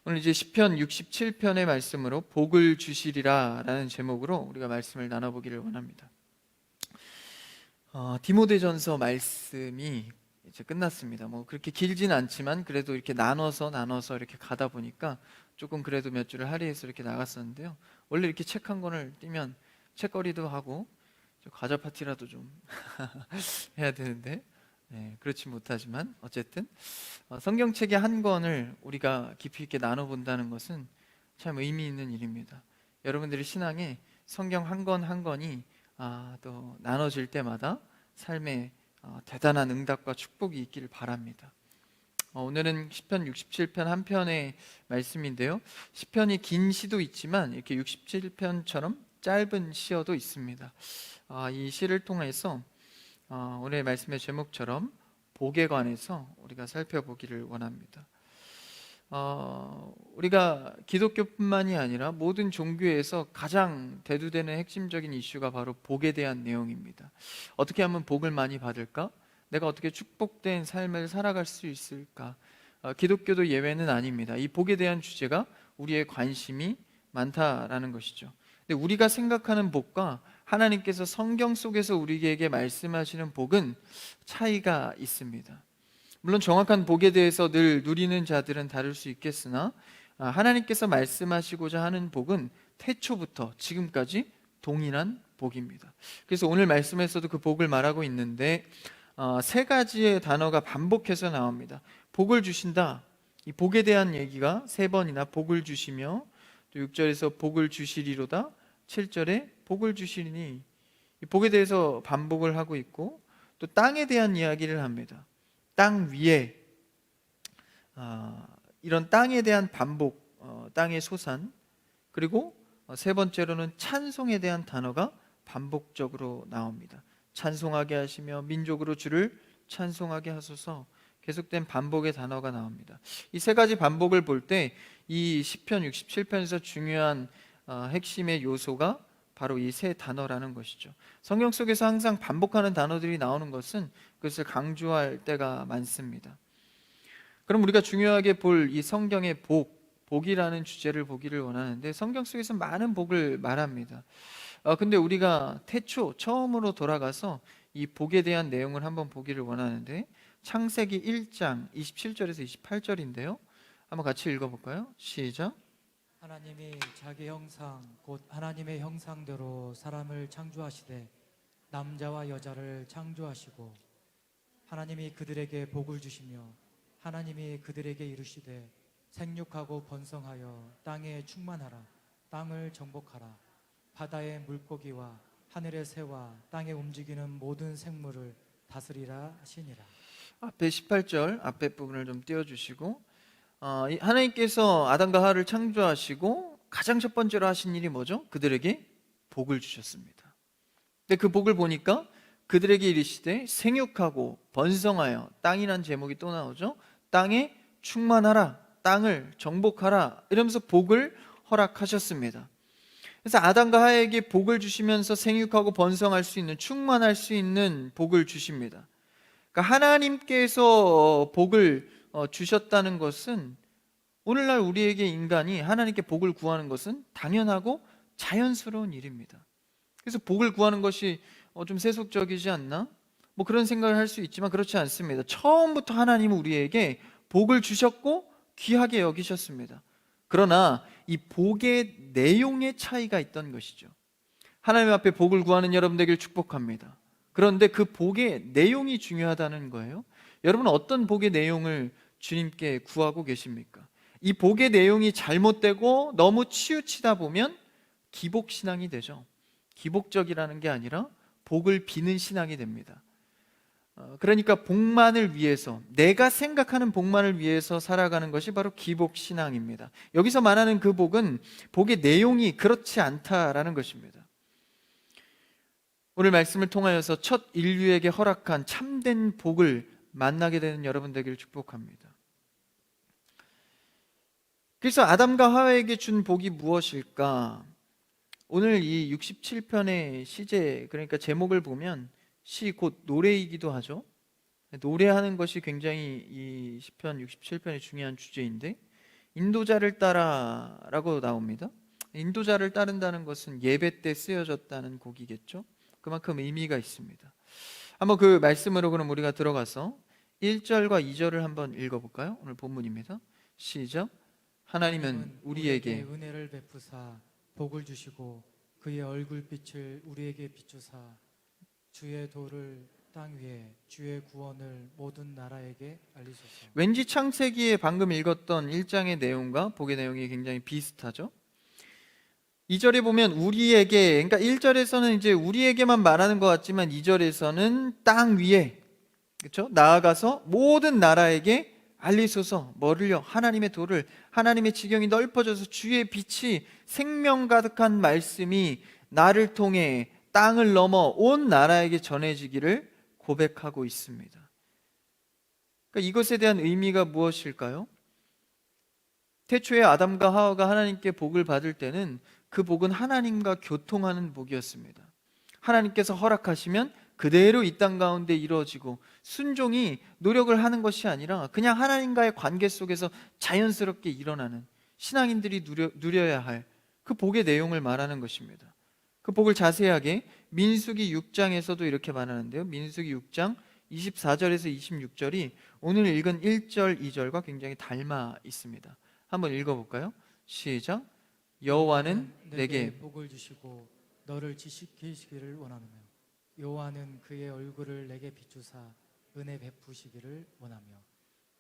오늘 이제 시편 67편의 말씀으로 복을 주시리라 라는 제목으로 우리가 말씀을 나눠보기를 원합니다. 디모데전서 말씀이 이제 끝났습니다. 뭐 그렇게 길진 않지만 그래도 이렇게 나눠서 이렇게 가다 보니까 조금 그래도 몇 줄을 할애해서 이렇게 나갔었는데요. 원래 이렇게 책 한 권을 띄면 책거리도 하고 과자 파티라도 좀 해야 되는데 그렇지 못하지만 어쨌든 성경책의 한 권을 우리가 깊이 있게 나눠본다는 것은 참 의미 있는 일입니다. 여러분들의 신앙에 성경 한 권 한 권이 또 나눠질 때마다 삶에 대단한 응답과 축복이 있기를 바랍니다. 오늘은 시편 67편 한 편의 말씀인데요. 시편이 긴 시도 있지만 이렇게 67편처럼 짧은 시어도 있습니다. 이 시를 통해서 오늘 말씀의 제목처럼 복에 관해서 우리가 살펴보기를 원합니다. 우리가 기독교뿐만이 아니라 모든 종교에서 가장 대두되는 핵심적인 이슈가 바로 복에 대한 내용입니다. 어떻게 하면 복을 많이 받을까? 내가 어떻게 축복된 삶을 살아갈 수 있을까? 기독교도 예외는 아닙니다. 이 복에 대한 주제가 우리의 관심이 많다라는 것이죠. 근데 우리가 생각하는 복과 하나님께서 성경 속에서 우리에게 말씀하시는 복은 차이가 있습니다. 물론 정확한 복에 대해서 늘 누리는 자들은 다를 수 있겠으나 하나님께서 말씀하시고자 하는 복은 태초부터 지금까지 동일한 복입니다. 그래서 오늘 말씀에서도 그 복을 말하고 있는데 세 가지의 단어가 반복해서 나옵니다. 복을 주신다. 이 복에 대한 얘기가 세 번이나 복을 주시며, 또 6절에서 복을 주시리로다, 7절에 복을 주시리니, 이 복에 대해서 반복을 하고 있고, 또 땅에 대한 이야기를 합니다. 땅 위에 이런 땅에 대한 반복, 땅의 소산, 그리고 세 번째로는 찬송에 대한 단어가 반복적으로 나옵니다. 찬송하게 하시며 민족으로 주를 찬송하게 하소서. 계속된 반복의 단어가 나옵니다. 이 세 가지 반복을 볼 때 이 시편 67편에서 중요한 핵심의 요소가 바로 이 세 단어라는 것이죠. 성경 속에서 항상 반복하는 단어들이 나오는 것은 그것을 강조할 때가 많습니다. 그럼 우리가 중요하게 볼 이 성경의 복이라는 주제를 보기를 원하는데, 성경 속에서 많은 복을 말합니다. 근데 우리가 태초 처음으로 돌아가서 이 복에 대한 내용을 한번 보기를 원하는데, 창세기 1장 27절에서 28절인데요. 한번 같이 읽어볼까요? 시작. 하나님이 자기 형상 곧 하나님의 형상대로 사람을 창조하시되 남자와 여자를 창조하시고 하나님이 그들에게 복을 주시며 하나님이 그들에게 이르시되 생육하고 번성하여 땅에 충만하라. 땅을 정복하라. 바다의 물고기와 하늘의 새와 땅에 움직이는 모든 생물을 다스리라 하시니라. 앞에 18절 앞에 부분을 좀 띄워주시고, 하나님께서 아담과 하와를 창조하시고 가장 첫 번째로 하신 일이 뭐죠? 그들에게 복을 주셨습니다. 근데 그 복을 보니까 그들에게 이르시되 생육하고 번성하여, 땅이란 제목이 또 나오죠. 땅에 충만하라, 땅을 정복하라, 이러면서 복을 허락하셨습니다. 그래서 아담과 하와에게 복을 주시면서 생육하고 번성할 수 있는, 충만할 수 있는 복을 주십니다. 그러니까 하나님께서 복을 주셨다는 것은, 오늘날 우리에게 인간이 하나님께 복을 구하는 것은 당연하고 자연스러운 일입니다. 그래서 복을 구하는 것이 좀 세속적이지 않나? 뭐 그런 생각을 할 수 있지만 그렇지 않습니다. 처음부터 하나님은 우리에게 복을 주셨고 귀하게 여기셨습니다. 그러나 이 복의 내용의 차이가 있던 것이죠. 하나님 앞에 복을 구하는 여러분 되길 축복합니다. 그런데 그 복의 내용이 중요하다는 거예요. 여러분은 어떤 복의 내용을 주님께 구하고 계십니까? 이 복의 내용이 잘못되고 너무 치우치다 보면 기복신앙이 되죠. 기복적이라는 게 아니라 복을 비는 신앙이 됩니다. 그러니까 복만을 위해서, 내가 생각하는 복만을 위해서 살아가는 것이 바로 기복신앙입니다. 여기서 말하는 그 복은 복의 내용이 그렇지 않다라는 것입니다. 오늘 말씀을 통하여서 첫 인류에게 허락한 참된 복을 만나게 되는 여러분 되기를 축복합니다. 그래서 아담과 하와에게 준 복이 무엇일까? 오늘 이 67편의 시제, 그러니까 제목을 보면 시 곧 노래이기도 하죠. 노래하는 것이 굉장히 이 시편 67편의 중요한 주제인데, 인도자를 따라라고 나옵니다. 인도자를 따른다는 것은 예배 때 쓰여졌다는 곡이겠죠. 그만큼 의미가 있습니다. 한번 그 말씀으로 그럼 우리가 들어가서 1절과 2절을 한번 읽어볼까요? 오늘 본문입니다. 시작. 하나님은 우리에게 은혜를 베푸사 복을 주시고 그의 얼굴빛을 우리에게 비추사 주의 도를 땅 위에 주의 구원을 모든 나라에게 알리소서. 왠지 창세기에 방금 읽었던 1장의 내용과 복의 내용이 굉장히 비슷하죠. 2절에 보면 우리에게, 그러니까 1절에서는 이제 우리에게만 말하는 것 같지만 2절에서는 땅 위에, 그렇죠? 나아가서 모든 나라에게 알리소서. 뭐를요? 하나님의 도를, 하나님의 지경이 넓어져서 주의 빛이 생명 가득한 말씀이 나를 통해 땅을 넘어 온 나라에게 전해지기를 고백하고 있습니다. 그러니까 이것에 대한 의미가 무엇일까요? 태초에 아담과 하와가 하나님께 복을 받을 때는 그 복은 하나님과 교통하는 복이었습니다. 하나님께서 허락하시면 그대로 이 땅 가운데 이루어지고 순종이 노력을 하는 것이 아니라 그냥 하나님과의 관계 속에서 자연스럽게 일어나는 신앙인들이 누려야 할 그 복의 내용을 말하는 것입니다. 그 복을 자세하게 민수기 6장에서도 이렇게 말하는데요. 민수기 6장 24절에서 26절이 오늘 읽은 1절, 2절과 굉장히 닮아 있습니다. 한번 읽어볼까요? 시작. 여호와는 내게 복을 주시고 너를 지키시기를 원하며 여호와는 그의 얼굴을 내게 비추사 은혜 베푸시기를 원하며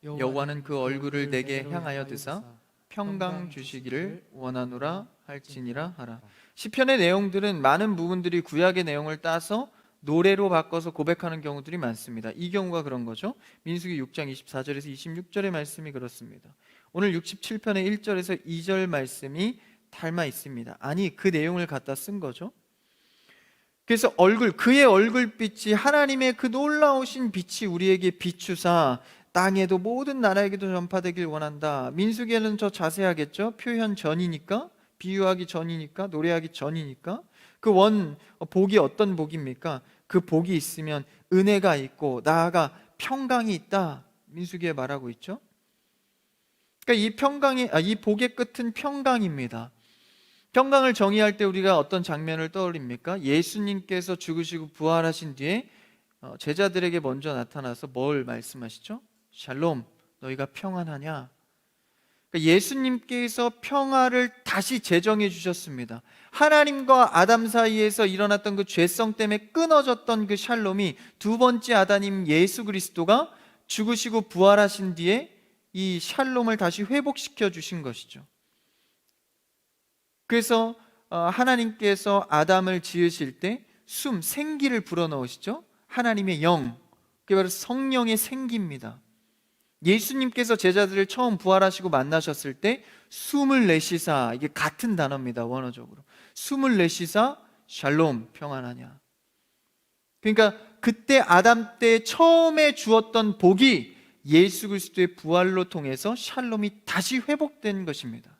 여호와는 그 얼굴을 내게 향하여 드사 평강 주시기를 원하노라 할지니라 하라. 시편의 내용들은 많은 부분들이 구약의 내용을 따서 노래로 바꿔서 고백하는 경우들이 많습니다. 이 경우가 그런 거죠. 민수기 6장 24절에서 26절의 말씀이 그렇습니다. 오늘 67편의 1절에서 2절 말씀이 닮아 있습니다. 아니, 그 내용을 갖다 쓴 거죠. 그래서 그의 얼굴빛이 하나님의 그 놀라우신 빛이 우리에게 비추사 땅에도 모든 나라에게도 전파되길 원한다. 민수기에는 더 자세하겠죠. 표현 전이니까, 비유하기 전이니까, 노래하기 전이니까. 그 복이 어떤 복입니까? 그 복이 있으면 은혜가 있고 나아가 평강이 있다. 민수기에 말하고 있죠. 그러니까 이 복의 끝은 평강입니다. 평강을 정의할 때 우리가 어떤 장면을 떠올립니까? 예수님께서 죽으시고 부활하신 뒤에 제자들에게 먼저 나타나서 뭘 말씀하시죠? 샬롬, 너희가 평안하냐? 그러니까 예수님께서 평화를 다시 제정해 주셨습니다. 하나님과 아담 사이에서 일어났던 그 죄성 때문에 끊어졌던 그 샬롬이 두 번째 아담인 예수 그리스도가 죽으시고 부활하신 뒤에 이 샬롬을 다시 회복시켜 주신 것이죠. 그래서 하나님께서 아담을 지으실 때 생기를 불어넣으시죠. 하나님의 영, 그게 바로 성령의 생기입니다. 예수님께서 제자들을 처음 부활하시고 만나셨을 때 숨을 내쉬사, 이게 같은 단어입니다. 원어적으로 숨을 내쉬사 샬롬, 평안하냐. 그러니까 그때 아담 때 처음에 주었던 복이 예수 그리스도의 부활로 통해서 샬롬이 다시 회복된 것입니다.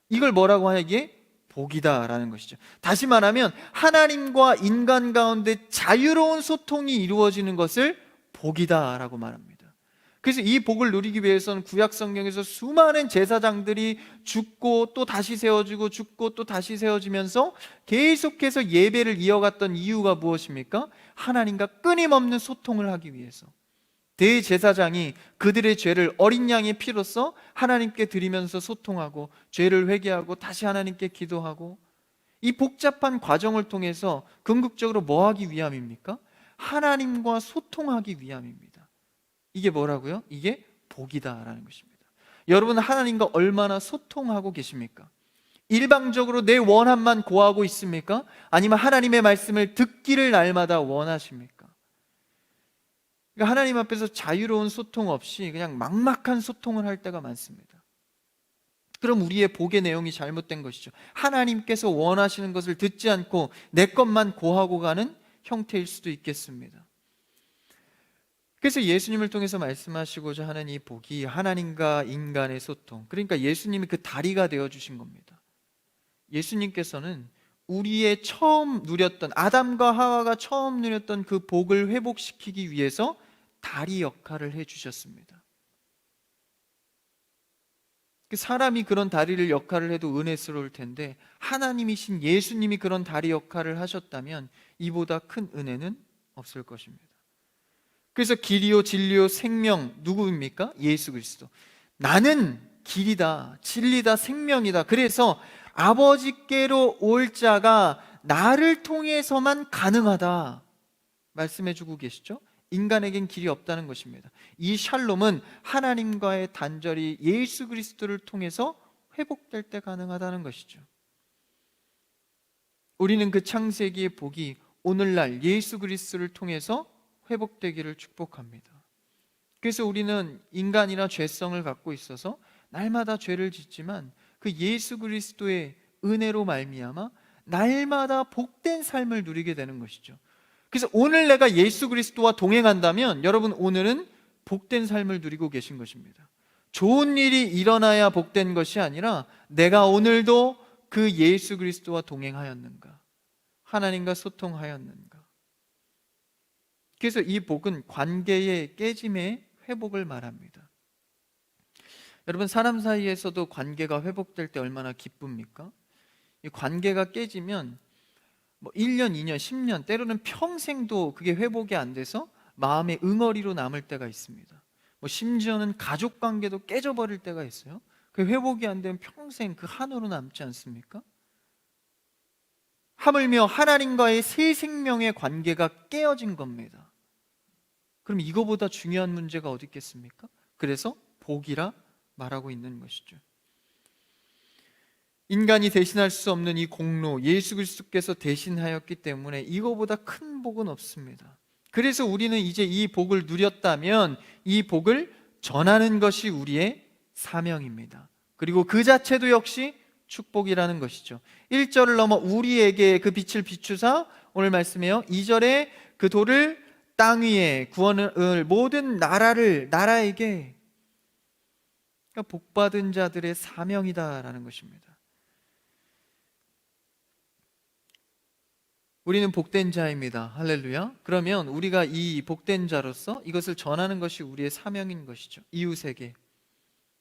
이걸 뭐라고 하기에 복이다라는 것이죠. 다시 말하면 하나님과 인간 가운데 자유로운 소통이 이루어지는 것을 복이다라고 말합니다. 그래서 이 복을 누리기 위해서는 구약 성경에서 수많은 제사장들이 죽고 또 다시 세워지고 죽고 또 다시 세워지면서 계속해서 예배를 이어갔던 이유가 무엇입니까? 하나님과 끊임없는 소통을 하기 위해서. 대제사장이 그들의 죄를 어린 양의 피로써 하나님께 드리면서 소통하고 죄를 회개하고 다시 하나님께 기도하고, 이 복잡한 과정을 통해서 궁극적으로 뭐 하기 위함입니까? 하나님과 소통하기 위함입니다. 이게 뭐라고요? 이게 복이다라는 것입니다. 여러분, 하나님과 얼마나 소통하고 계십니까? 일방적으로 내 원함만 고하고 있습니까? 아니면 하나님의 말씀을 듣기를 날마다 원하십니까? 그러니까 하나님 앞에서 자유로운 소통 없이 그냥 막막한 소통을 할 때가 많습니다. 그럼 우리의 복의 내용이 잘못된 것이죠. 하나님께서 원하시는 것을 듣지 않고 내 것만 고하고 가는 형태일 수도 있겠습니다. 그래서 예수님을 통해서 말씀하시고자 하는 이 복이 하나님과 인간의 소통, 그러니까 예수님이 그 다리가 되어주신 겁니다. 예수님께서는 우리의 처음 누렸던, 아담과 하와가 처음 누렸던 그 복을 회복시키기 위해서 다리 역할을 해주셨습니다. 사람이 그런 다리를 역할을 해도 은혜스러울 텐데 하나님이신 예수님이 그런 다리 역할을 하셨다면 이보다 큰 은혜는 없을 것입니다. 그래서 길이요 진리요 생명 누구입니까? 예수 그리스도. 나는 길이다, 진리다, 생명이다. 그래서 아버지께로 올 자가 나를 통해서만 가능하다 말씀해 주고 계시죠? 인간에겐 길이 없다는 것입니다. 이 샬롬은 하나님과의 단절이 예수 그리스도를 통해서 회복될 때 가능하다는 것이죠. 우리는 그 창세기의 복이 오늘날 예수 그리스도를 통해서 회복되기를 축복합니다. 그래서 우리는 인간이나 죄성을 갖고 있어서 날마다 죄를 짓지만 그 예수 그리스도의 은혜로 말미암아 날마다 복된 삶을 누리게 되는 것이죠. 그래서 오늘 내가 예수 그리스도와 동행한다면 여러분 오늘은 복된 삶을 누리고 계신 것입니다. 좋은 일이 일어나야 복된 것이 아니라 내가 오늘도 그 예수 그리스도와 동행하였는가, 하나님과 소통하였는가. 그래서 이 복은 관계의 깨짐의 회복을 말합니다. 여러분 사람 사이에서도 관계가 회복될 때 얼마나 기쁩니까? 이 관계가 깨지면 1년, 2년, 10년 때로는 평생도 그게 회복이 안 돼서 마음의 응어리로 남을 때가 있습니다. 심지어는 가족 관계도 깨져버릴 때가 있어요. 그 회복이 안 되면 평생 그 한으로 남지 않습니까? 하물며 하나님과의 새 생명의 관계가 깨어진 겁니다. 그럼 이거보다 중요한 문제가 어디 있겠습니까? 그래서 복이라 말하고 있는 것이죠. 인간이 대신할 수 없는 이 공로, 예수 그리스도께서 대신하였기 때문에 이거보다 큰 복은 없습니다. 그래서 우리는 이제 이 복을 누렸다면 이 복을 전하는 것이 우리의 사명입니다. 그리고 그 자체도 역시 축복이라는 것이죠. 1절을 넘어 우리에게 그 빛을 비추사, 오늘 말씀에요 2절에 그 돌을 땅 위에 구원을 모든 나라에게, 그러니까 복받은 자들의 사명이다라는 것입니다. 우리는 복된 자입니다. 할렐루야. 그러면 우리가 이 복된 자로서 이것을 전하는 것이 우리의 사명인 것이죠. 이웃에게,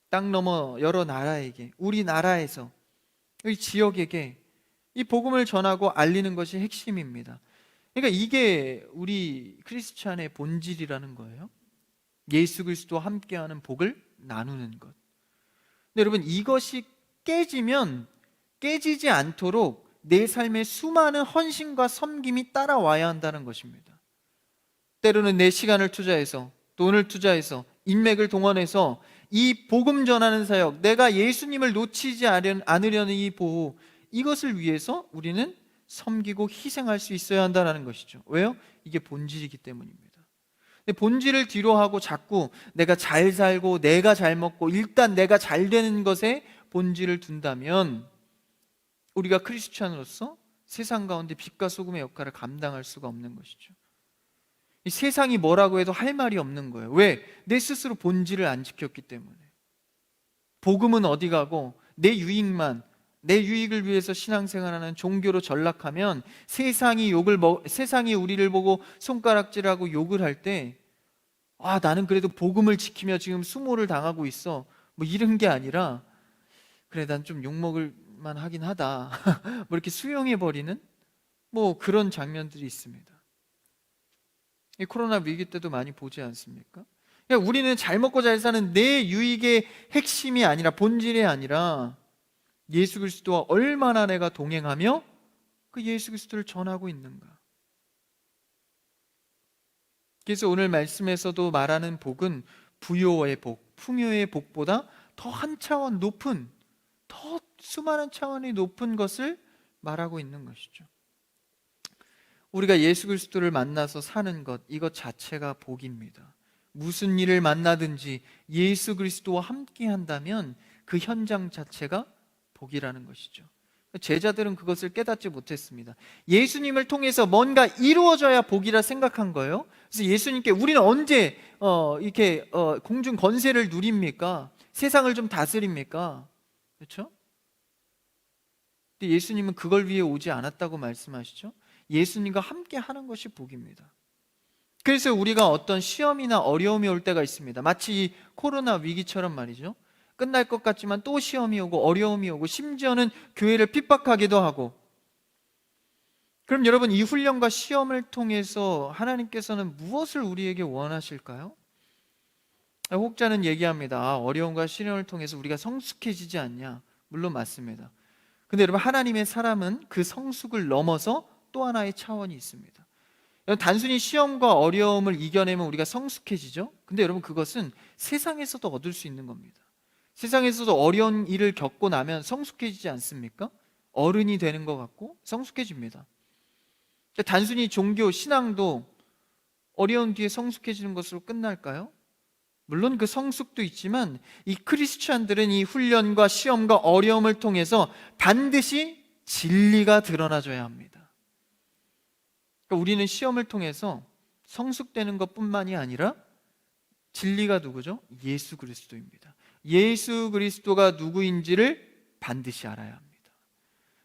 땅 너머 여러 나라에게, 우리나라에서, 이 지역에게 이 복음을 전하고 알리는 것이 핵심입니다. 그러니까 이게 우리 크리스찬의 본질이라는 거예요. 예수 그리스도와 함께하는 복을 나누는 것. 근데 여러분 이것이 깨지면 깨지지 않도록 내 삶에 수많은 헌신과 섬김이 따라와야 한다는 것입니다. 때로는 내 시간을 투자해서, 돈을 투자해서, 인맥을 동원해서 이 복음 전하는 사역, 내가 예수님을 놓치지 않으려는 이 보호, 이것을 위해서 우리는 섬기고 희생할 수 있어야 한다는 것이죠. 왜요? 이게 본질이기 때문입니다. 근데 본질을 뒤로 하고 자꾸 내가 잘 살고 내가 잘 먹고 일단 내가 잘 되는 것에 본질을 둔다면 우리가 크리스찬으로서 세상 가운데 빛과 소금의 역할을 감당할 수가 없는 것이죠. 이 세상이 뭐라고 해도 할 말이 없는 거예요. 왜? 내 스스로 본질을 안 지켰기 때문에. 복음은 어디 가고 내 유익을 위해서 신앙생활하는 종교로 전락하면 세상이 우리를 보고 손가락질하고 욕을 할 때 나는 그래도 복음을 지키며 지금 수모를 당하고 있어, 이런 게 아니라 그래 난 좀 욕먹을 만 하긴 하다 이렇게 수용해버리는 그런 장면들이 있습니다. 이 코로나 위기 때도 많이 보지 않습니까? 그러니까 우리는 잘 먹고 잘 사는 내 유익의 핵심이 아니라, 본질이 아니라 예수 그리스도와 얼마나 내가 동행하며 그 예수 그리스도를 전하고 있는가. 그래서 오늘 말씀에서도 말하는 복은 부요의 복, 풍요의 복보다 더 한 차원 높은, 더 수많은 차원이 높은 것을 말하고 있는 것이죠. 우리가 예수 그리스도를 만나서 사는 것, 이것 자체가 복입니다. 무슨 일을 만나든지 예수 그리스도와 함께 한다면 그 현장 자체가 복이라는 것이죠. 제자들은 그것을 깨닫지 못했습니다. 예수님을 통해서 뭔가 이루어져야 복이라 생각한 거예요. 그래서 예수님께 우리는 언제 이렇게 공중 권세를 누립니까? 세상을 좀 다스립니까? 그렇죠? 근데 예수님은 그걸 위해 오지 않았다고 말씀하시죠. 예수님과 함께 하는 것이 복입니다. 그래서 우리가 어떤 시험이나 어려움이 올 때가 있습니다. 마치 이 코로나 위기처럼 말이죠. 끝날 것 같지만 또 시험이 오고 어려움이 오고 심지어는 교회를 핍박하기도 하고. 그럼 여러분, 이 훈련과 시험을 통해서 하나님께서는 무엇을 우리에게 원하실까요? 혹자는 얘기합니다. 어려움과 시련을 통해서 우리가 성숙해지지 않냐? 물론 맞습니다. 근데 여러분, 하나님의 사람은 그 성숙을 넘어서 또 하나의 차원이 있습니다. 단순히 시험과 어려움을 이겨내면 우리가 성숙해지죠. 근데 여러분, 그것은 세상에서도 얻을 수 있는 겁니다. 세상에서도 어려운 일을 겪고 나면 성숙해지지 않습니까? 어른이 되는 것 같고 성숙해집니다. 단순히 종교, 신앙도 어려운 뒤에 성숙해지는 것으로 끝날까요? 물론 그 성숙도 있지만 이 크리스찬들은 이 훈련과 시험과 어려움을 통해서 반드시 진리가 드러나줘야 합니다. 그러니까 우리는 시험을 통해서 성숙되는 것뿐만이 아니라 진리가 누구죠? 예수 그리스도입니다. 예수 그리스도가 누구인지를 반드시 알아야 합니다.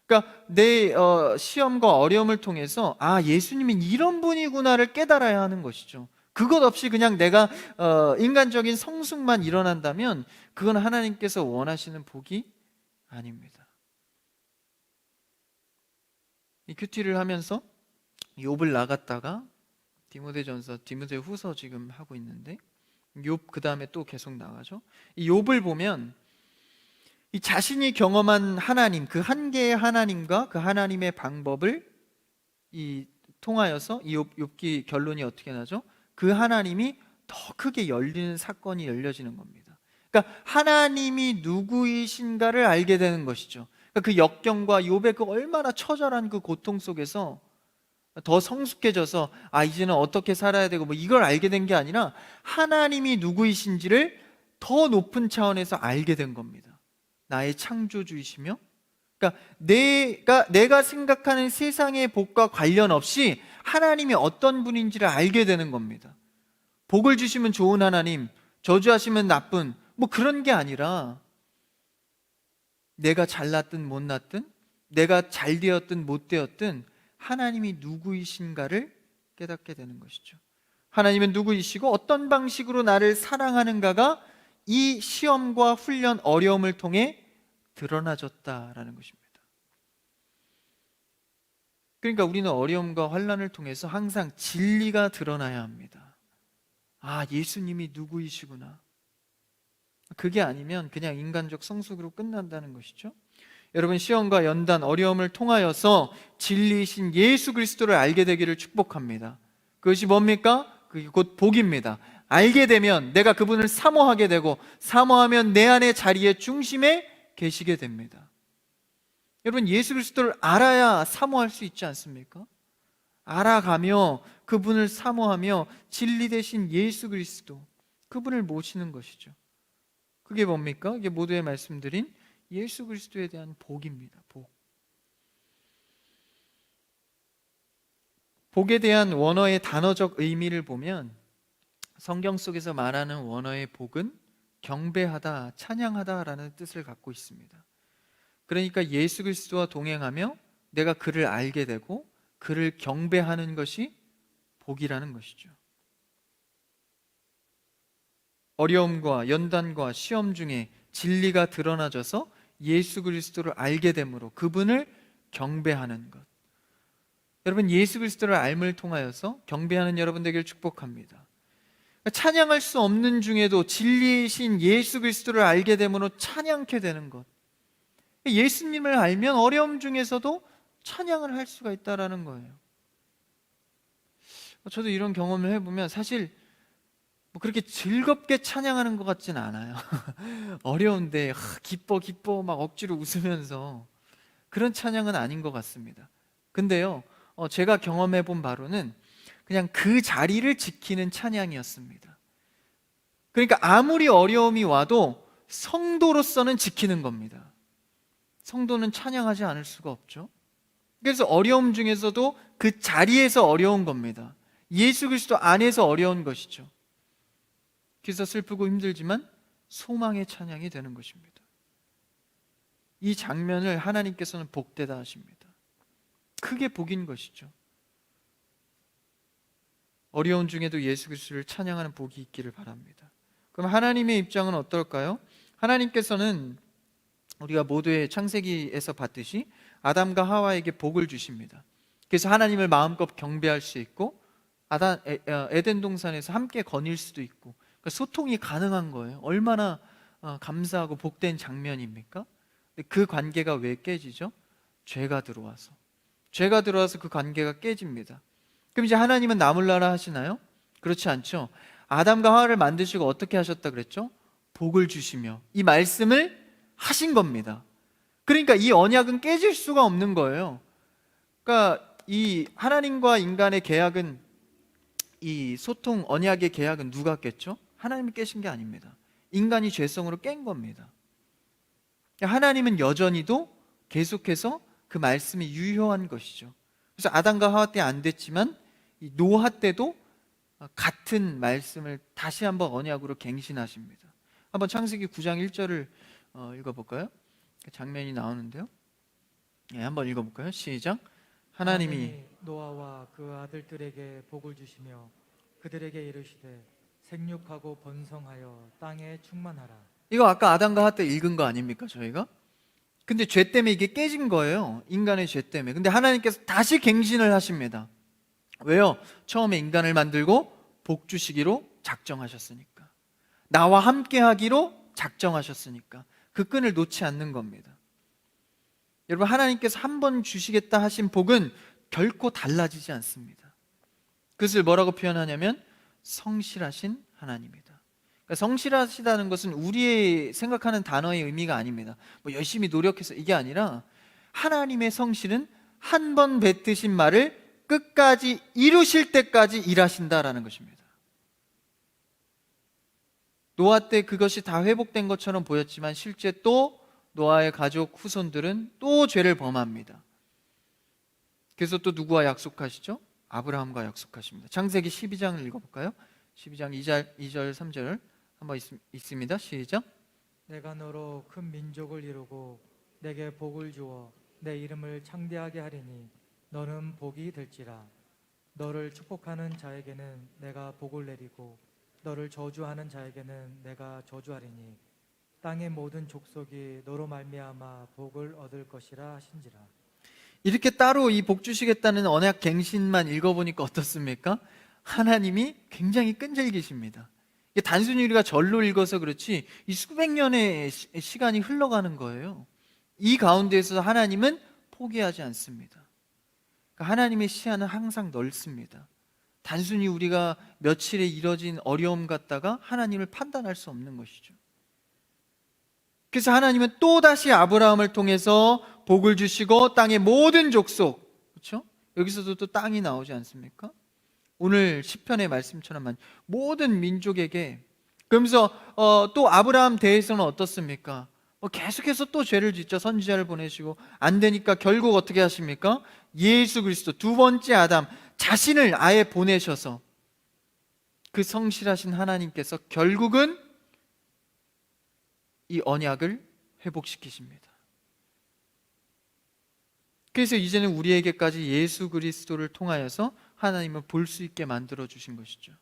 그러니까 내 시험과 어려움을 통해서 예수님이 이런 분이구나를 깨달아야 하는 것이죠. 그것 없이 그냥 내가 인간적인 성숙만 일어난다면 그건 하나님께서 원하시는 복이 아닙니다. 이 큐티를 하면서 욥을 나갔다가 디모데전서, 디모데후서 지금 하고 있는데 욥 그 다음에 또 계속 나가죠. 이 욥을 보면 이 자신이 경험한 하나님, 그 한계의 하나님과 그 하나님의 방법을 통하여서 이 욥기 결론이 어떻게 나죠? 그 하나님이 더 크게 열리는 사건이 열려지는 겁니다. 그러니까 하나님이 누구이신가를 알게 되는 것이죠. 그러니까 그 역경과 욥의 그 얼마나 처절한 그 고통 속에서 더 성숙해져서 이제는 어떻게 살아야 되고 이걸 알게 된 게 아니라 하나님이 누구이신지를 더 높은 차원에서 알게 된 겁니다. 나의 창조주이시며, 그러니까 내가 생각하는 세상의 복과 관련 없이 하나님이 어떤 분인지를 알게 되는 겁니다. 복을 주시면 좋은 하나님, 저주하시면 나쁜, 그런 게 아니라 내가 잘났든 못났든, 내가 잘 되었든 못 되었든 하나님이 누구이신가를 깨닫게 되는 것이죠. 하나님은 누구이시고 어떤 방식으로 나를 사랑하는가가 이 시험과 훈련, 어려움을 통해 드러나졌다라는 것입니다. 그러니까 우리는 어려움과 환난을 통해서 항상 진리가 드러나야 합니다. 예수님이 누구이시구나. 그게 아니면 그냥 인간적 성숙으로 끝난다는 것이죠. 여러분, 시험과 연단, 어려움을 통하여서 진리이신 예수 그리스도를 알게 되기를 축복합니다. 그것이 뭡니까? 그게 곧 복입니다. 알게 되면 내가 그분을 사모하게 되고, 사모하면 내 안의 자리의 중심에 계시게 됩니다. 여러분, 예수 그리스도를 알아야 사모할 수 있지 않습니까? 알아가며 그분을 사모하며 진리 되신 예수 그리스도, 그분을 모시는 것이죠. 그게 뭡니까? 이게 모두의 말씀드린 예수 그리스도에 대한 복입니다. 복. 복에 대한 원어의 단어적 의미를 보면 성경 속에서 말하는 원어의 복은 경배하다, 찬양하다라는 뜻을 갖고 있습니다. 그러니까 예수 그리스도와 동행하며 내가 그를 알게 되고 그를 경배하는 것이 복이라는 것이죠. 어려움과 연단과 시험 중에 진리가 드러나져서 예수 그리스도를 알게 되므로 그분을 경배하는 것. 여러분, 예수 그리스도를 알을 통하여서 경배하는 여러분 되기를 축복합니다. 찬양할 수 없는 중에도 진리이신 예수 그리스도를 알게 되므로 찬양케 되는 것. 예수님을 알면 어려움 중에서도 찬양을 할 수가 있다는 거예요. 저도 이런 경험을 해보면 사실 그렇게 즐겁게 찬양하는 것 같지는 않아요. 어려운데 기뻐 막 억지로 웃으면서 그런 찬양은 아닌 것 같습니다. 근데요, 제가 경험해 본 바로는 그냥 그 자리를 지키는 찬양이었습니다. 그러니까 아무리 어려움이 와도 성도로서는 지키는 겁니다. 성도는 찬양하지 않을 수가 없죠. 그래서 어려움 중에서도 그 자리에서 어려운 겁니다. 예수 그리스도 안에서 어려운 것이죠. 그래서 슬프고 힘들지만 소망의 찬양이 되는 것입니다. 이 장면을 하나님께서는 복되다 하십니다. 크게 복인 것이죠. 어려운 중에도 예수 그리스도를 찬양하는 복이 있기를 바랍니다. 그럼 하나님의 입장은 어떨까요? 하나님께서는 우리가 모두의 창세기에서 봤듯이 아담과 하와에게 복을 주십니다. 그래서 하나님을 마음껏 경배할 수 있고 에덴 동산에서 함께 거닐 수도 있고, 그러니까 소통이 가능한 거예요. 얼마나 감사하고 복된 장면입니까? 그 관계가 왜 깨지죠? 죄가 들어와서 그 관계가 깨집니다. 그럼 이제 하나님은 나몰라라 하시나요? 그렇지 않죠. 아담과 하와를 만드시고 어떻게 하셨다 그랬죠? 복을 주시며 이 말씀을 하신 겁니다. 그러니까 이 언약은 깨질 수가 없는 거예요. 그러니까 이 하나님과 인간의 계약은, 이 소통 언약의 계약은 누가 깼죠? 하나님이 깨신 게 아닙니다. 인간이 죄성으로 깬 겁니다. 하나님은 여전히도 계속해서 그 말씀이 유효한 것이죠. 그래서 아담과 하와 때 안 됐지만 이 노아 때도 같은 말씀을 다시 한번 언약으로 갱신하십니다. 한번 창세기 9장 1절을 읽어볼까요? 장면이 나오는데요. 네, 한번 읽어볼까요? 시작. 하나님이 노아와 그 아들들에게 복을 주시며 그들에게 이르시되 생육하고 번성하여 땅에 충만하라. 이거 아까 아담과 하와 때 읽은 거 아닙니까 저희가? 근데 죄 때문에 이게 깨진 거예요. 인간의 죄 때문에. 근데 하나님께서 다시 갱신을 하십니다. 왜요? 처음에 인간을 만들고 복 주시기로 작정하셨으니까, 나와 함께 하기로 작정하셨으니까 그 끈을 놓지 않는 겁니다. 여러분, 하나님께서 한 번 주시겠다 하신 복은 결코 달라지지 않습니다. 그것을 뭐라고 표현하냐면 성실하신 하나님이다. 그러니까 성실하시다는 것은 우리의 생각하는 단어의 의미가 아닙니다. 뭐 열심히 노력해서 이게 아니라 하나님의 성실은 한 번 뱉으신 말을 끝까지 이루실 때까지 일하신다라는 것입니다. 노아 때 그것이 다 회복된 것처럼 보였지만 실제 또 노아의 가족 후손들은 또 죄를 범합니다. 그래서 또 누구와 약속하시죠? 아브라함과 약속하십니다. 창세기 12장을 읽어볼까요? 12장 2절 3절 한번 있습니다. 시작. 내가 너로 큰 민족을 이루고 내게 복을 주어 내 이름을 창대하게 하리니 너는 복이 될지라. 너를 축복하는 자에게는 내가 복을 내리고 너를 저주하는 자에게는 내가 저주하리니 땅의 모든 족속이 너로 말미암아 복을 얻을 것이라 하신지라. 이렇게 따로 이 복 주시겠다는 언약 갱신만 읽어보니까 어떻습니까? 하나님이 굉장히 끈질기십니다. 이게 단순히 우리가 절로 읽어서 그렇지 이 수백 년의 시간이 흘러가는 거예요. 이 가운데에서 하나님은 포기하지 않습니다. 그러니까 하나님의 시야는 항상 넓습니다. 단순히 우리가 며칠에 이뤄진 어려움 갖다가 하나님을 판단할 수 없는 것이죠. 그래서 하나님은 또다시 아브라함을 통해서 복을 주시고 땅의 모든 족속, 그렇죠? 여기서도 또 땅이 나오지 않습니까? 오늘 시편의 말씀처럼 모든 민족에게. 그러면서 또 아브라함 대해서는 어떻습니까? 계속해서 또 죄를 짓죠. 선지자를 보내시고 안 되니까 결국 어떻게 하십니까? 예수 그리스도 두 번째 아담 자신을 아예 보내셔서 그 성실하신 하나님께서 결국은 이 언약을 회복시키십니다. 그래서 이제는 우리에게까지 예수 그리스도를 통하여서 하나님을 볼 수 있게 만들어 주신 것이죠.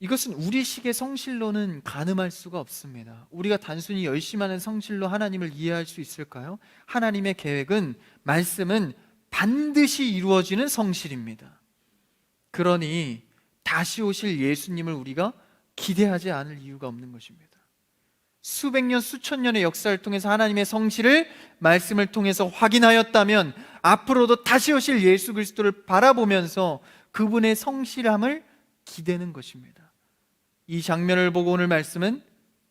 이것은 우리식의 성실로는 가늠할 수가 없습니다. 우리가 단순히 열심히 하는 성실로 하나님을 이해할 수 있을까요? 하나님의 계획은, 말씀은 반드시 이루어지는 성실입니다. 그러니 다시 오실 예수님을 우리가 기대하지 않을 이유가 없는 것입니다. 수백 년, 수천 년의 역사를 통해서 하나님의 성실을 말씀을 통해서 확인하였다면 앞으로도 다시 오실 예수 그리스도를 바라보면서 그분의 성실함을 기대는 것입니다. 이 장면을 보고 오늘 말씀은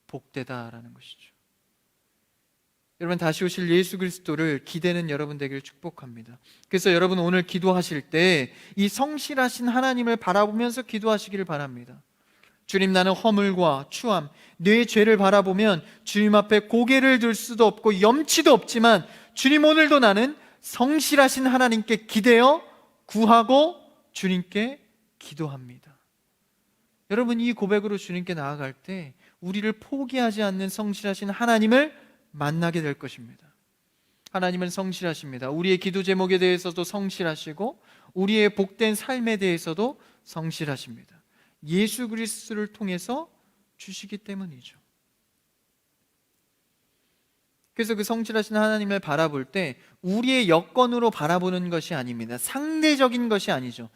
복되다라는 것이죠. 여러분, 다시 오실 예수 그리스도를 기대는 여러분 되기를 축복합니다. 그래서 여러분 오늘 기도하실 때 이 성실하신 하나님을 바라보면서 기도하시기를 바랍니다. 주님, 나는 허물과 추함, 내 죄를 바라보면 주님 앞에 고개를 들 수도 없고 염치도 없지만 주님, 오늘도 나는 성실하신 하나님께 기대어 구하고 주님께 기도합니다. 여러분, 이 고백으로 주님께 나아갈 때 우리를 포기하지 않는 성실하신 하나님을 만나게 될 것입니다. 하나님은 성실하십니다. 우리의 기도 제목에 대해서도 성실하시고 우리의 복된 삶에 대해서도 성실하십니다. 예수 그리스도를 통해서 주시기 때문이죠. 그래서 그 성실하신 하나님을 바라볼 때 우리의 여건으로 바라보는 것이 아닙니다. 상대적인 것이 아니죠.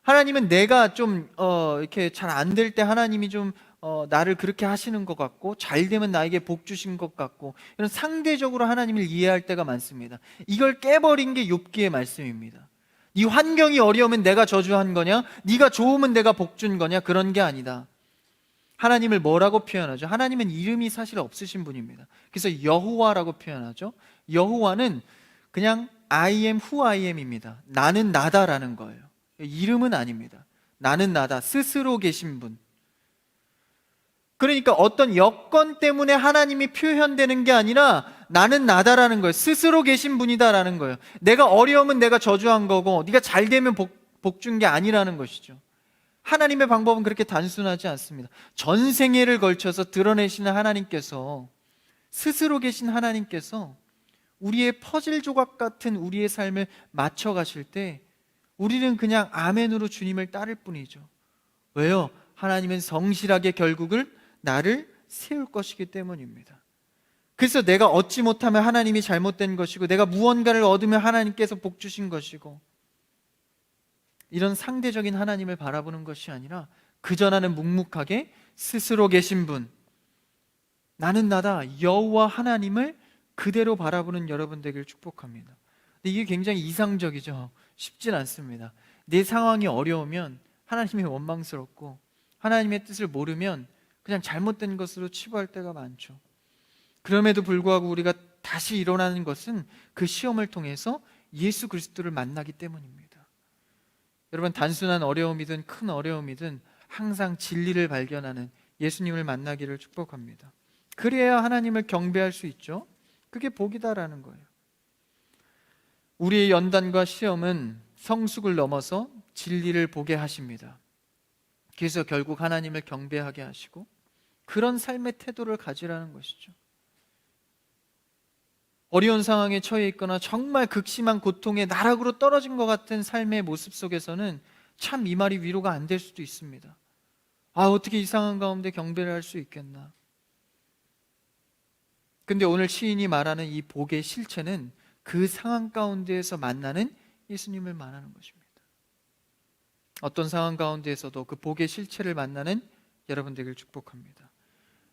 하나님은 내가 좀 이렇게 잘 안 될 때 하나님이 좀 나를 그렇게 하시는 것 같고, 잘 되면 나에게 복 주신 것 같고, 이런 상대적으로 하나님을 이해할 때가 많습니다. 이걸 깨버린 게 욥기의 말씀입니다. 네 환경이 어려우면 내가 저주한 거냐? 네가 좋으면 내가 복 준 거냐? 그런 게 아니다. 하나님을 뭐라고 표현하죠? 하나님은 이름이 사실 없으신 분입니다. 그래서 여호와라고 표현하죠. 여호와는 그냥 I am who I am입니다. 나는 나다라는 거예요. 이름은 아닙니다. 나는 나다, 스스로 계신 분. 그러니까 어떤 여건 때문에 하나님이 표현되는 게 아니라 나는 나다라는 거예요. 스스로 계신 분이다라는 거예요. 내가 어려우면 내가 저주한 거고, 네가 잘 되면 복 준 게 아니라는 것이죠. 하나님의 방법은 그렇게 단순하지 않습니다. 전생애를 걸쳐서 드러내시는 하나님께서, 스스로 계신 하나님께서 우리의 퍼즐 조각 같은 우리의 삶을 맞춰 가실 때 우리는 그냥 아멘으로 주님을 따를 뿐이죠. 왜요? 하나님은 성실하게 결국을 나를 세울 것이기 때문입니다. 그래서 내가 얻지 못하면 하나님이 잘못된 것이고, 내가 무언가를 얻으면 하나님께서 복 주신 것이고, 이런 상대적인 하나님을 바라보는 것이 아니라 그저 나는 묵묵하게 스스로 계신 분, 나는 나다, 여호와 하나님을 그대로 바라보는 여러분 되길 축복합니다. 근데 이게 굉장히 이상적이죠. 쉽진 않습니다. 내 상황이 어려우면 하나님이 원망스럽고, 하나님의 뜻을 모르면 그냥 잘못된 것으로 치부할 때가 많죠. 그럼에도 불구하고 우리가 다시 일어나는 것은 그 시험을 통해서 예수 그리스도를 만나기 때문입니다. 여러분, 단순한 어려움이든 큰 어려움이든 항상 진리를 발견하는 예수님을 만나기를 축복합니다. 그래야 하나님을 경배할 수 있죠. 그게 복이다라는 거예요. 우리의 연단과 시험은 성숙을 넘어서 진리를 보게 하십니다. 그래서 결국 하나님을 경배하게 하시고 그런 삶의 태도를 가지라는 것이죠. 어려운 상황에 처해 있거나 정말 극심한 고통의 나락으로 떨어진 것 같은 삶의 모습 속에서는 참 이 말이 위로가 안 될 수도 있습니다. 어떻게 이 상황 가운데 경배를 할 수 있겠나. 근데 오늘 시인이 말하는 이 복의 실체는 그 상황 가운데에서 만나는 예수님을 말하는 것입니다. 어떤 상황 가운데에서도 그 복의 실체를 만나는 여러분 되길 축복합니다.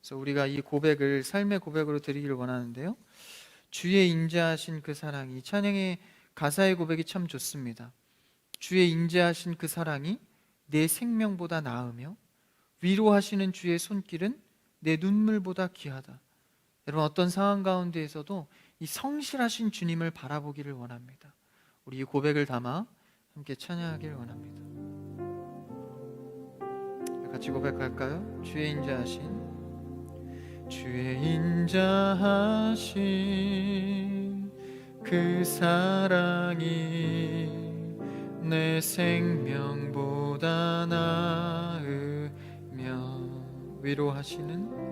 그래서 우리가 이 고백을 삶의 고백으로 드리기를 원하는데요, 주의 인자하신 그 사랑이, 찬양의 가사의 고백이 참 좋습니다. 주의 인자하신 그 사랑이 내 생명보다 나으며 위로하시는 주의 손길은 내 눈물보다 귀하다. 여러분, 어떤 상황 가운데에서도 이 성실하신 주님을 바라보기를 원합니다. 우리 이 고백을 담아 함께 찬양하기를 원합니다. 같이 고백할까요? 주의 인자하신 그 사랑이 내 생명보다 나으며 위로하시는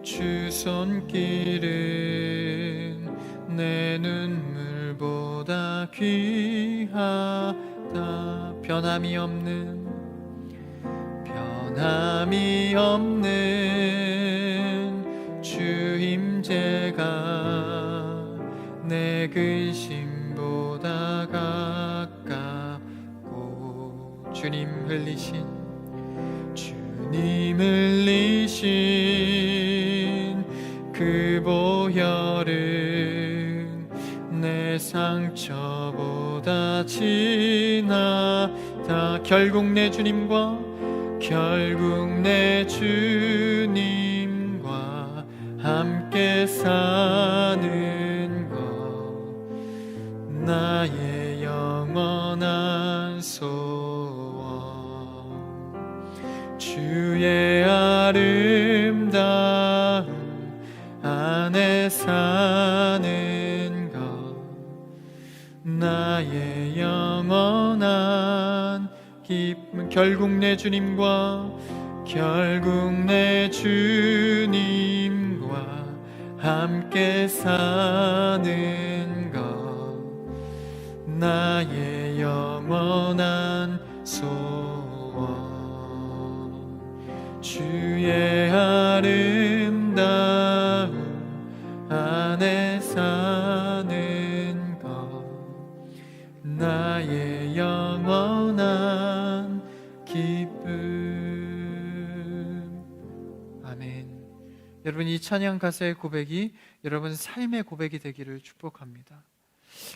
주 손길은 내 눈물보다 귀하다. 변함이 없는 주 임재가 내 근심보다 가깝고, 주님 흘리신 그 보혈은 내 상처보다 진하다. 결국 내 주님과 함께 사는 것, 나의 영원한 소원. 주의 아름다움 안에 사는 것, 나의 영원한 기쁨. 결국 내 주님과 함께 사는 것, 나의 영원한 소원 주의 아름다움 안에 사는 것 나의 영원한 기쁨. 아멘. 여러분, 이 찬양 가사의 고백이 여러분 삶의 고백이 되기를 축복합니다.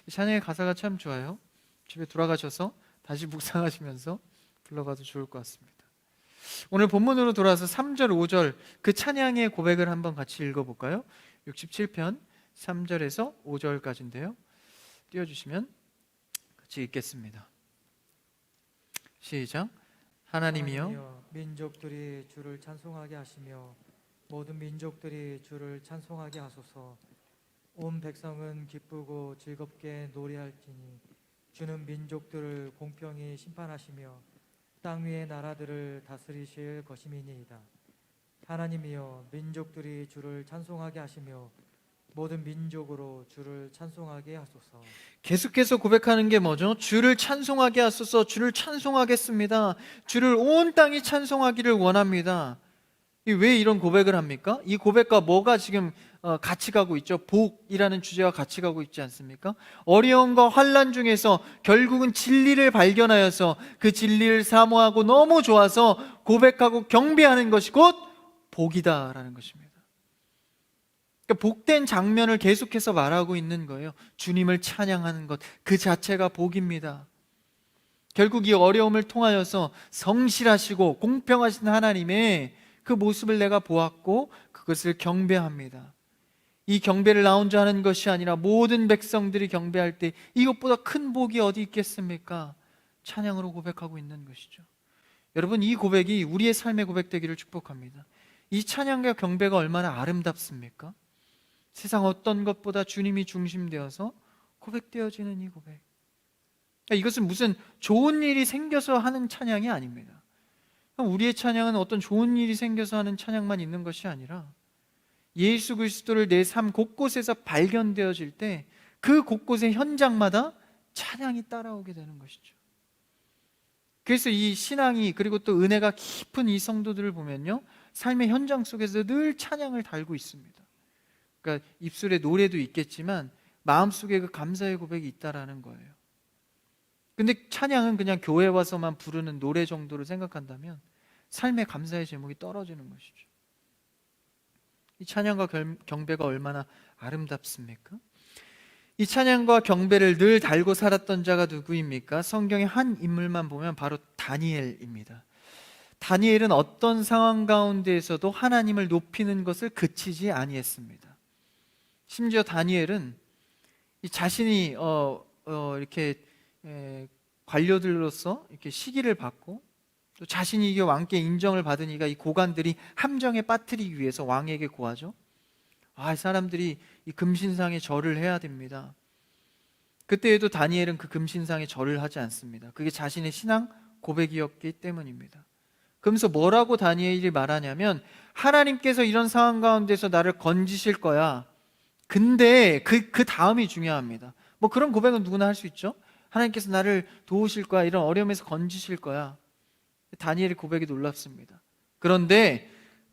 찬양의 가사가 참 좋아요. 집에 돌아가셔서 다시 묵상하시면서 불러봐도 좋을 것 같습니다. 오늘 본문으로 돌아와서 3절, 5절 그 찬양의 고백을 한번 같이 읽어볼까요? 67편 3절에서 5절까지인데요. 띄워주시면 같이 읽겠습니다. 시작. 하나님이여, 민족들이 주를 찬송하게 하시며 모든 민족들이 주를 찬송하게 하소서. 온 백성은 기쁘고 즐겁게 노래할지니 주는 민족들을 공평히 심판하시며 땅 위의 나라들을 다스리실 것임이니이다. 하나님이여, 민족들이 주를 찬송하게 하시며 모든 민족으로 주를 찬송하게 하소서. 계속해서 고백하는 게 뭐죠? 주를 찬송하게 하소서. 주를 찬송하겠습니다. 주를 온 땅이 찬송하기를 원합니다. 왜 이런 고백을 합니까? 이 고백과 뭐가 지금 같이 가고 있죠? 복이라는 주제와 같이 가고 있지 않습니까? 어려움과 환난 중에서 결국은 진리를 발견하여서 그 진리를 사모하고 너무 좋아서 고백하고 경배하는 것이 곧 복이다라는 것입니다. 그러니까 복된 장면을 계속해서 말하고 있는 거예요. 주님을 찬양하는 것 그 자체가 복입니다. 결국 이 어려움을 통하여서 성실하시고 공평하신 하나님의 그 모습을 내가 보았고 그것을 경배합니다. 이 경배를 나 혼자 하는 것이 아니라 모든 백성들이 경배할 때 이것보다 큰 복이 어디 있겠습니까? 찬양으로 고백하고 있는 것이죠. 여러분, 이 고백이 우리의 삶의 고백 되기를 축복합니다. 이 찬양과 경배가 얼마나 아름답습니까? 세상 어떤 것보다 주님이 중심되어서 고백되어지는 이 고백. 이것은 무슨 좋은 일이 생겨서 하는 찬양이 아닙니다. 우리의 찬양은 어떤 좋은 일이 생겨서 하는 찬양만 있는 것이 아니라 예수 그리스도를 내 삶 곳곳에서 발견되어질 때 그 곳곳의 현장마다 찬양이 따라오게 되는 것이죠. 그래서 이 신앙이 그리고 또 은혜가 깊은 이 성도들을 보면요, 삶의 현장 속에서 늘 찬양을 달고 있습니다. 그러니까 입술에 노래도 있겠지만 마음속에 그 감사의 고백이 있다라는 거예요. 근데 찬양은 그냥 교회 와서만 부르는 노래 정도로 생각한다면 삶의 감사의 제목이 떨어지는 것이죠. 이 찬양과 경배가 얼마나 아름답습니까? 이 찬양과 경배를 늘 달고 살았던 자가 누구입니까? 성경의 한 인물만 보면 바로 다니엘입니다. 다니엘은 어떤 상황 가운데에서도 하나님을 높이는 것을 그치지 아니했습니다. 심지어 다니엘은 자신이 이렇게 관료들로서 이렇게 시기를 받고 또 자신이 이게 왕께 인정을 받으니까 이 고관들이 함정에 빠뜨리기 위해서 왕에게 고하죠. 사람들이 이 금신상에 절을 해야 됩니다. 그때에도 다니엘은 그 금신상에 절을 하지 않습니다. 그게 자신의 신앙 고백이었기 때문입니다. 그러면서 뭐라고 다니엘이 말하냐면, 하나님께서 이런 상황 가운데서 나를 건지실 거야. 근데 그 다음이 중요합니다. 뭐 그런 고백은 누구나 할 수 있죠. 하나님께서 나를 도우실 거야. 이런 어려움에서 건지실 거야. 다니엘의 고백이 놀랍습니다. 그런데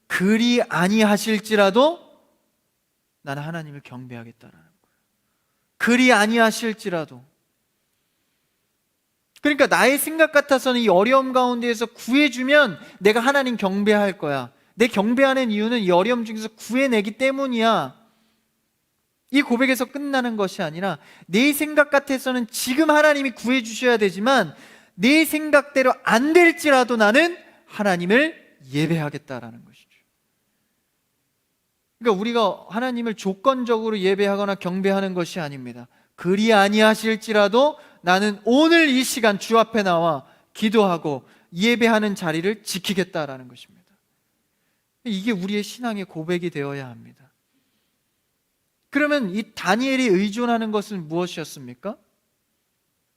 그리 아니하실지라도 나는 하나님을 경배하겠다라는 거예요. 그리 아니하실지라도. 그러니까 나의 생각 같아서는 이 어려움 가운데에서 구해주면 내가 하나님 경배할 거야. 내 경배하는 이유는 이 어려움 중에서 구해내기 때문이야. 이 고백에서 끝나는 것이 아니라 내 생각 같아서는 지금 하나님이 구해주셔야 되지만 내 생각대로 안 될지라도 나는 하나님을 예배하겠다라는 것이죠. 그러니까 우리가 하나님을 조건적으로 예배하거나 경배하는 것이 아닙니다. 그리 아니하실지라도 나는 오늘 이 시간 주 앞에 나와 기도하고 예배하는 자리를 지키겠다라는 것입니다. 이게 우리의 신앙의 고백이 되어야 합니다. 그러면 이 다니엘이 의존하는 것은 무엇이었습니까?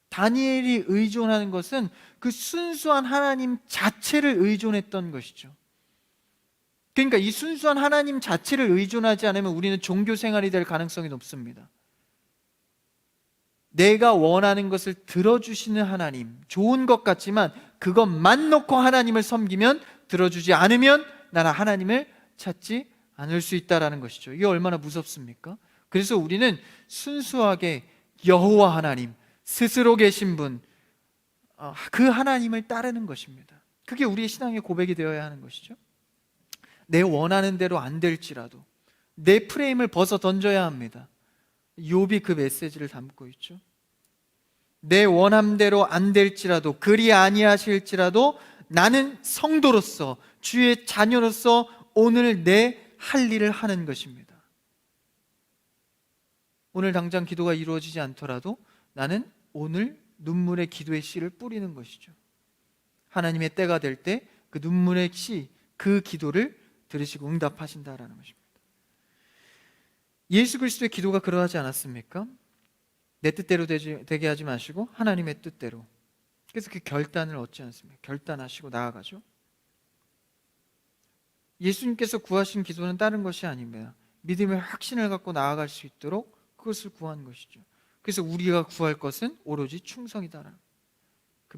다니엘이 의존하는 것은 그 순수한 하나님 자체를 의존했던 것이죠. 그러니까 이 순수한 하나님 자체를 의존하지 않으면 우리는 종교 생활이 될 가능성이 높습니다. 내가 원하는 것을 들어주시는 하나님, 좋은 것 같지만 그것만 놓고 하나님을 섬기면, 들어주지 않으면 나는 하나님을 찾지 않을 수 있다라는 것이죠. 이게 얼마나 무섭습니까? 그래서 우리는 순수하게 여호와 하나님, 스스로 계신 분, 그 하나님을 따르는 것입니다. 그게 우리의 신앙의 고백이 되어야 하는 것이죠. 내 원하는 대로 안 될지라도 내 프레임을 벗어 던져야 합니다. 욥이 그 메시지를 담고 있죠. 내 원함대로 안 될지라도, 그리 아니하실지라도 나는 성도로서, 주의 자녀로서 오늘 내 할 일을 하는 것입니다. 오늘 당장 기도가 이루어지지 않더라도 나는 오늘 눈물의 기도의 씨를 뿌리는 것이죠. 하나님의 때가 될 때 그 눈물의 씨, 그 기도를 들으시고 응답하신다라는 것입니다. 예수 그리스도의 기도가 그러하지 않았습니까? 내 뜻대로 되게 하지 마시고 하나님의 뜻대로. 그래서 그 결단을 얻지 않습니까? 결단하시고 나아가죠. 예수님께서 구하신 기도는 다른 것이 아닙니다. 믿음의 확신을 갖고 나아갈 수 있도록 그것을 구한 것이죠. 그래서 우리가 구할 것은 오로지 충성이다라는 그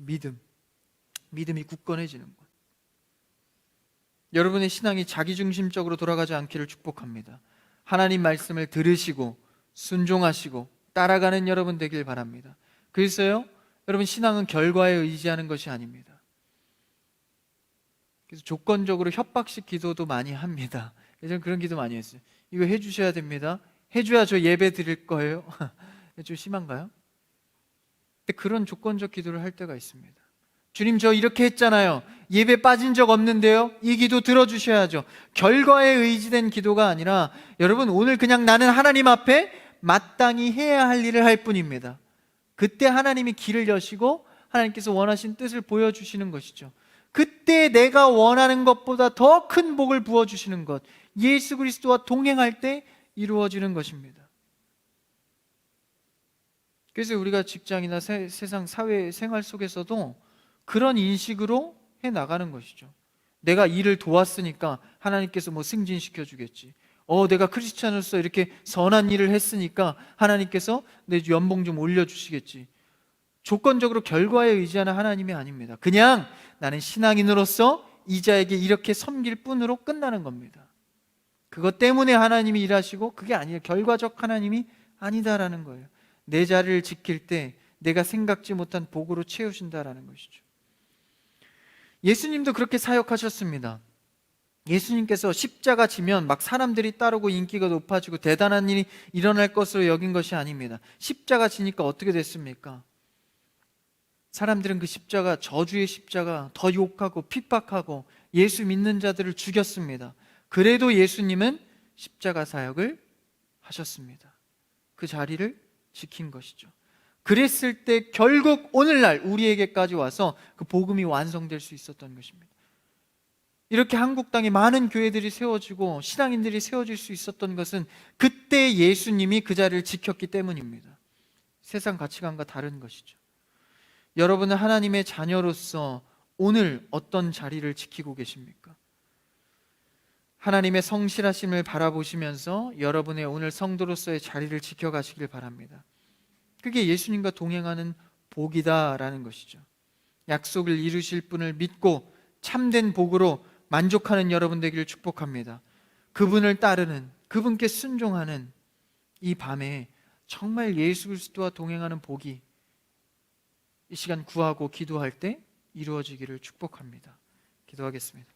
믿음이 굳건해지는 것. 여러분의 신앙이 자기중심적으로 돌아가지 않기를 축복합니다. 하나님 말씀을 들으시고 순종하시고 따라가는 여러분 되길 바랍니다. 그래서요, 여러분, 신앙은 결과에 의지하는 것이 아닙니다. 그래서 조건적으로 협박식 기도도 많이 합니다. 예전에 그런 기도 많이 했어요. 이거 해주셔야 됩니다. 해줘야 저 예배 드릴 거예요. 좀 심한가요? 근데 그런 조건적 기도를 할 때가 있습니다. 주님, 저 이렇게 했잖아요. 예배 빠진 적 없는데요. 이 기도 들어주셔야죠. 결과에 의지된 기도가 아니라, 여러분, 오늘 그냥 나는 하나님 앞에 마땅히 해야 할 일을 할 뿐입니다. 그때 하나님이 길을 여시고 하나님께서 원하신 뜻을 보여주시는 것이죠. 그때 내가 원하는 것보다 더 큰 복을 부어주시는 것, 예수 그리스도와 동행할 때 이루어지는 것입니다. 그래서 우리가 직장이나 세상 사회 생활 속에서도 그런 인식으로 해나가는 것이죠. 내가 일을 도왔으니까 하나님께서 뭐 승진시켜 주겠지. 내가 크리스찬으로서 이렇게 선한 일을 했으니까 하나님께서 내 연봉 좀 올려주시겠지. 조건적으로 결과에 의지하는 하나님이 아닙니다. 그냥 나는 신앙인으로서 이자에게 이렇게 섬길 뿐으로 끝나는 겁니다. 그것 때문에 하나님이 일하시고, 그게 아니에요. 결과적 하나님이 아니다라는 거예요. 내 자리를 지킬 때 내가 생각지 못한 복으로 채우신다라는 것이죠. 예수님도 그렇게 사역하셨습니다. 예수님께서 십자가 지면 막 사람들이 따르고 인기가 높아지고 대단한 일이 일어날 것으로 여긴 것이 아닙니다. 십자가 지니까 어떻게 됐습니까? 사람들은 그 십자가, 저주의 십자가, 더 욕하고 핍박하고 예수 믿는 자들을 죽였습니다. 그래도 예수님은 십자가 사역을 하셨습니다. 그 자리를 지킨 것이죠. 그랬을 때 결국 오늘날 우리에게까지 와서 그 복음이 완성될 수 있었던 것입니다. 이렇게 한국 땅에 많은 교회들이 세워지고 신앙인들이 세워질 수 있었던 것은 그때 예수님이 그 자리를 지켰기 때문입니다. 세상 가치관과 다른 것이죠. 여러분은 하나님의 자녀로서 오늘 어떤 자리를 지키고 계십니까? 하나님의 성실하심을 바라보시면서 여러분의 오늘 성도로서의 자리를 지켜가시길 바랍니다. 그게 예수님과 동행하는 복이다라는 것이죠. 약속을 이루실 분을 믿고 참된 복으로 만족하는 여러분 되기를 축복합니다. 그분을 따르는, 그분께 순종하는 이 밤에 정말 예수 그리스도와 동행하는 복이 이 시간 구하고 기도할 때 이루어지기를 축복합니다. 기도하겠습니다.